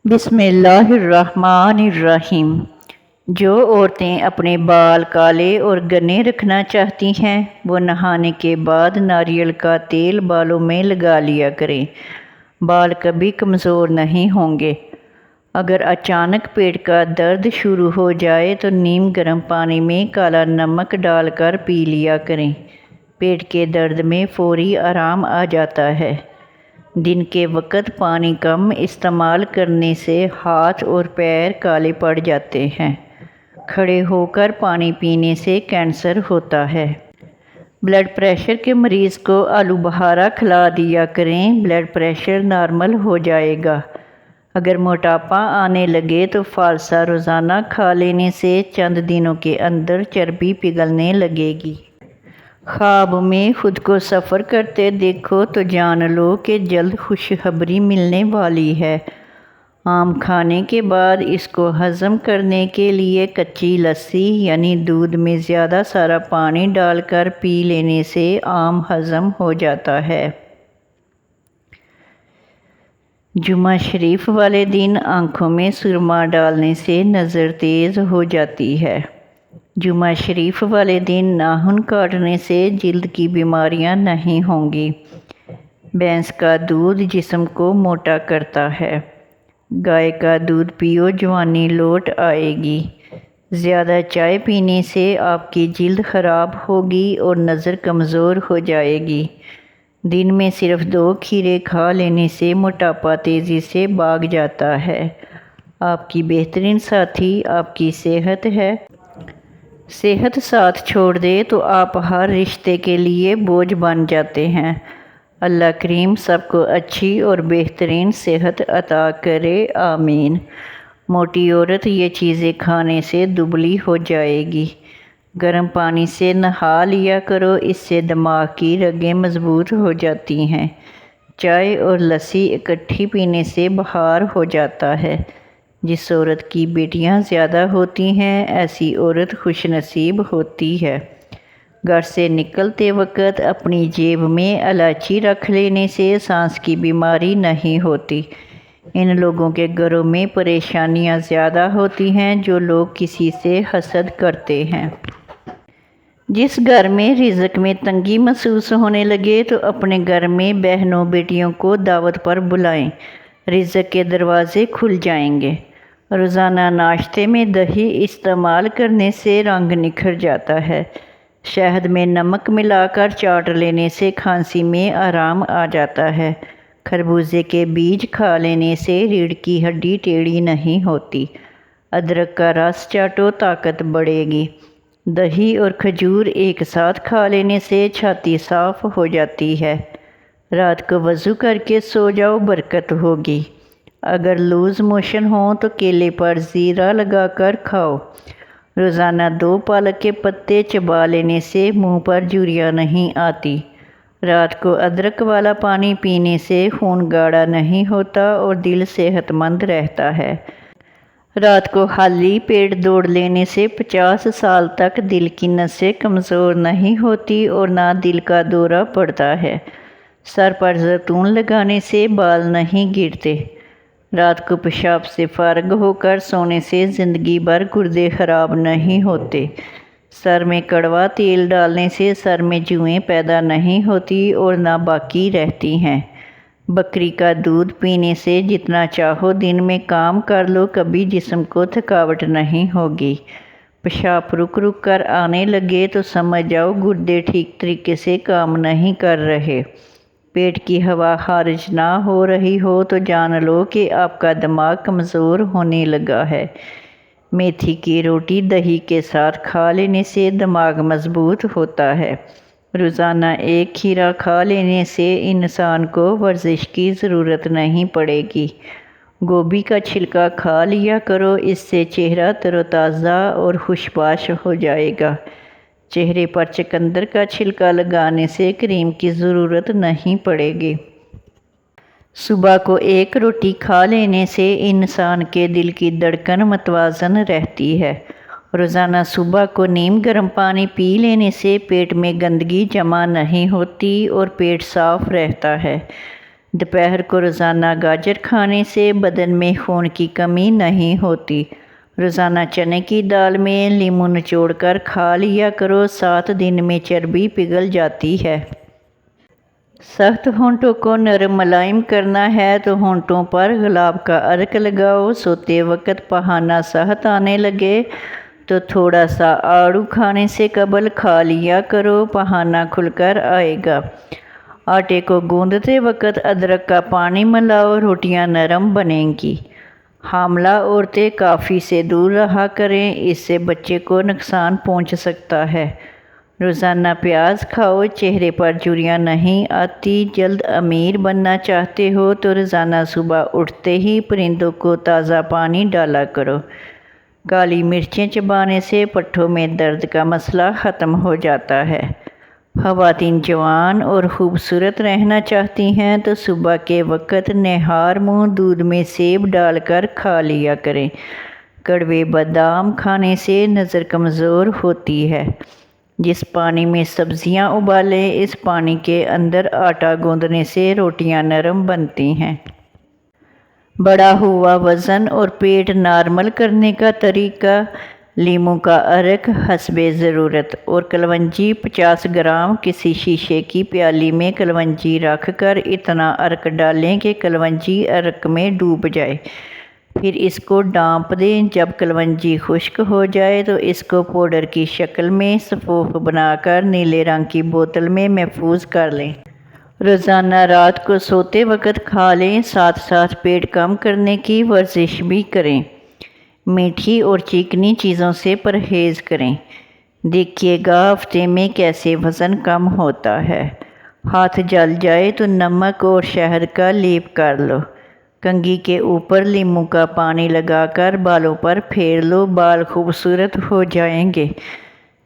بسم اللہ الرحمن الرحیم۔ جو عورتیں اپنے بال کالے اور گنے رکھنا چاہتی ہیں وہ نہانے کے بعد ناریل کا تیل بالوں میں لگا لیا کریں۔ بال کبھی کمزور نہیں ہوں گے۔ اگر اچانک پیٹ کا درد شروع ہو جائے تو نیم گرم پانی میں کالا نمک ڈال کر پی لیا کریں۔ پیٹ کے درد میں فوری آرام آ جاتا ہے۔ دن کے وقت پانی کم استعمال کرنے سے ہاتھ اور پیر کالے پڑ جاتے ہیں۔ کھڑے ہو کر پانی پینے سے کینسر ہوتا ہے۔ بلڈ پریشر کے مریض کو آلو بخارا کھلا دیا کریں، بلڈ پریشر نارمل ہو جائے گا۔ اگر موٹاپا آنے لگے تو فالسا روزانہ کھا لینے سے چند دنوں کے اندر چربی پگھلنے لگے گی۔ خواب میں خود کو سفر کرتے دیکھو تو جان لو کہ جلد خوشخبری ملنے والی ہے۔ آم کھانے کے بعد اس کو ہضم کرنے کے لیے کچی لسی یعنی دودھ میں زیادہ سارا پانی ڈال کر پی لینے سے آم ہضم ہو جاتا ہے۔ جمعہ شریف والے دن آنکھوں میں سرما ڈالنے سے نظر تیز ہو جاتی ہے۔ جمعہ شریف والے دن ناخن کاٹنے سے جلد کی بیماریاں نہیں ہوں گی۔ بھینس کا دودھ جسم کو موٹا کرتا ہے۔ گائے کا دودھ پیو، جوانی لوٹ آئے گی۔ زیادہ چائے پینے سے آپ کی جلد خراب ہوگی اور نظر کمزور ہو جائے گی۔ دن میں صرف 2 کھیرے کھا لینے سے موٹاپا تیزی سے بھاگ جاتا ہے۔ آپ کی بہترین ساتھی آپ کی صحت ہے۔ صحت ساتھ چھوڑ دے تو آپ ہر رشتے کے لیے بوجھ بن جاتے ہیں۔ اللہ کریم سب کو اچھی اور بہترین صحت عطا کرے، آمین۔ موٹی عورت یہ چیزیں کھانے سے دبلی ہو جائے گی۔ گرم پانی سے نہا لیا کرو، اس سے دماغ کی رگیں مضبوط ہو جاتی ہیں۔ چائے اور لسی اکٹھی پینے سے بخار ہو جاتا ہے۔ جس عورت کی بیٹیاں زیادہ ہوتی ہیں ایسی عورت خوش نصیب ہوتی ہے۔ گھر سے نکلتے وقت اپنی جیب میں الائچی رکھ لینے سے سانس کی بیماری نہیں ہوتی۔ ان لوگوں کے گھروں میں پریشانیاں زیادہ ہوتی ہیں جو لوگ کسی سے حسد کرتے ہیں۔ جس گھر میں رزق میں تنگی محسوس ہونے لگے تو اپنے گھر میں بہنوں بیٹیوں کو دعوت پر بلائیں، رزق کے دروازے کھل جائیں گے۔ روزانہ ناشتے میں دہی استعمال کرنے سے رنگ نکھر جاتا ہے۔ شہد میں نمک ملا کر چاٹ لینے سے کھانسی میں آرام آ جاتا ہے۔ خربوزے کے بیج کھا لینے سے ریڑھ کی ہڈی ٹیڑھی نہیں ہوتی۔ ادرک کا رس چاٹو، طاقت بڑھے گی۔ دہی اور کھجور ایک ساتھ کھا لینے سے چھاتی صاف ہو جاتی ہے۔ رات کو وضو کر کے سو جاؤ، برکت ہوگی۔ اگر لوز موشن ہوں تو کیلے پر زیرہ لگا کر کھاؤ۔ روزانہ 2 پالک کے پتے چبا لینے سے منہ پر جھریاں نہیں آتی۔ رات کو ادرک والا پانی پینے سے خون گاڑھا نہیں ہوتا اور دل صحت مند رہتا ہے۔ رات کو خالی پیٹ دوڑ لینے سے 50 سال تک دل کی نسیں کمزور نہیں ہوتی اور نہ دل کا دورہ پڑتا ہے۔ سر پر زیتون لگانے سے بال نہیں گرتے۔ رات کو پیشاب سے فارغ ہو کر سونے سے زندگی بھر گردے خراب نہیں ہوتے۔ سر میں کڑوا تیل ڈالنے سے سر میں جوئیں پیدا نہیں ہوتی اور نہ باقی رہتی ہیں۔ بکری کا دودھ پینے سے جتنا چاہو دن میں کام کر لو، کبھی جسم کو تھکاوٹ نہیں ہوگی۔ پیشاب رک رک کر آنے لگے تو سمجھ جاؤ گردے ٹھیک طریقے سے کام نہیں کر رہے۔ پیٹ کی ہوا خارج نہ ہو رہی ہو تو جان لو کہ آپ کا دماغ کمزور ہونے لگا ہے۔ میتھی کی روٹی دہی کے ساتھ کھا لینے سے دماغ مضبوط ہوتا ہے۔ روزانہ 1 کھیرا کھا لینے سے انسان کو ورزش کی ضرورت نہیں پڑے گی۔ گوبھی کا چھلکا کھا لیا کرو، اس سے چہرہ تر و تازہ اور خوشباش ہو جائے گا۔ چہرے پر چقندر کا چھلکا لگانے سے کریم کی ضرورت نہیں پڑے گی۔ صبح کو 1 روٹی کھا لینے سے انسان کے دل کی دھڑکن متوازن رہتی ہے۔ روزانہ صبح کو نیم گرم پانی پی لینے سے پیٹ میں گندگی جمع نہیں ہوتی اور پیٹ صاف رہتا ہے۔ دوپہر کو روزانہ گاجر کھانے سے بدن میں خون کی کمی نہیں ہوتی۔ روزانہ چنے کی دال میں لیموں نچوڑ کر کھا لیا کرو، 7 دن میں چربی پگھل جاتی ہے۔ سخت ہونٹوں کو نرم ملائم کرنا ہے تو ہونٹوں پر گلاب کا عرق لگاؤ۔ سوتے وقت پہانا صحت آنے لگے تو تھوڑا سا آڑو کھانے سے قبل کھا لیا کرو، پہانا کھل کر آئے گا۔ آٹے کو گوندتے وقت ادرک کا پانی ملاؤ، روٹیاں نرم بنیں گی۔ حاملہ عورتیں کافی سے دور رہا کریں، اس سے بچے کو نقصان پہنچ سکتا ہے۔ روزانہ پیاز کھاؤ، چہرے پر جھریاں نہیں آتی۔ جلد امیر بننا چاہتے ہو تو روزانہ صبح اٹھتے ہی پرندوں کو تازہ پانی ڈالا کرو۔ کالی مرچیں چبانے سے پٹھوں میں درد کا مسئلہ ختم ہو جاتا ہے۔ خواتین جوان اور خوبصورت رہنا چاہتی ہیں تو صبح کے وقت نہار منہ دودھ میں سیب ڈال کر کھا لیا کریں۔ کڑوے بادام کھانے سے نظر کمزور ہوتی ہے۔ جس پانی میں سبزیاں ابالیں، اس پانی کے اندر آٹا گوندنے سے روٹیاں نرم بنتی ہیں۔ بڑھا ہوا وزن اور پیٹ نارمل کرنے کا طریقہ: لیموں کا عرق حسب ضرورت اور کلونجی 50 گرام۔ کسی شیشے کی پیالی میں کلونجی رکھ کر اتنا عرق ڈالیں کہ کلونجی عرق میں ڈوب جائے، پھر اس کو ڈانپ دیں۔ جب کلونجی خشک ہو جائے تو اس کو پاؤڈر کی شکل میں سفوف بنا کر نیلے رنگ کی بوتل میں محفوظ کر لیں۔ روزانہ رات کو سوتے وقت کھا لیں، ساتھ ساتھ پیٹ کم کرنے کی ورزش بھی کریں۔ میٹھی اور چینی چیزوں سے پرہیز کریں۔ دیکھیے گا ہفتے میں کیسے وزن کم ہوتا ہے۔ ہاتھ جل جائے تو نمک اور شہد کا لیپ کر لو۔ کنگھی کے اوپر لیموں کا پانی لگا کر بالوں پر پھیر لو، بال خوبصورت ہو جائیں گے۔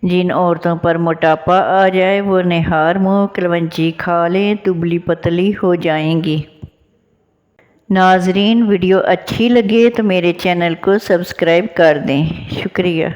جن عورتوں پر موٹاپا آ جائے وہ نہار منہ کلونجی کھا لیں، دبلی پتلی ہو جائیں گی۔ ناظرین، ویڈیو اچھی لگے تو میرے چینل کو سبسکرائب کر دیں۔ شکریہ۔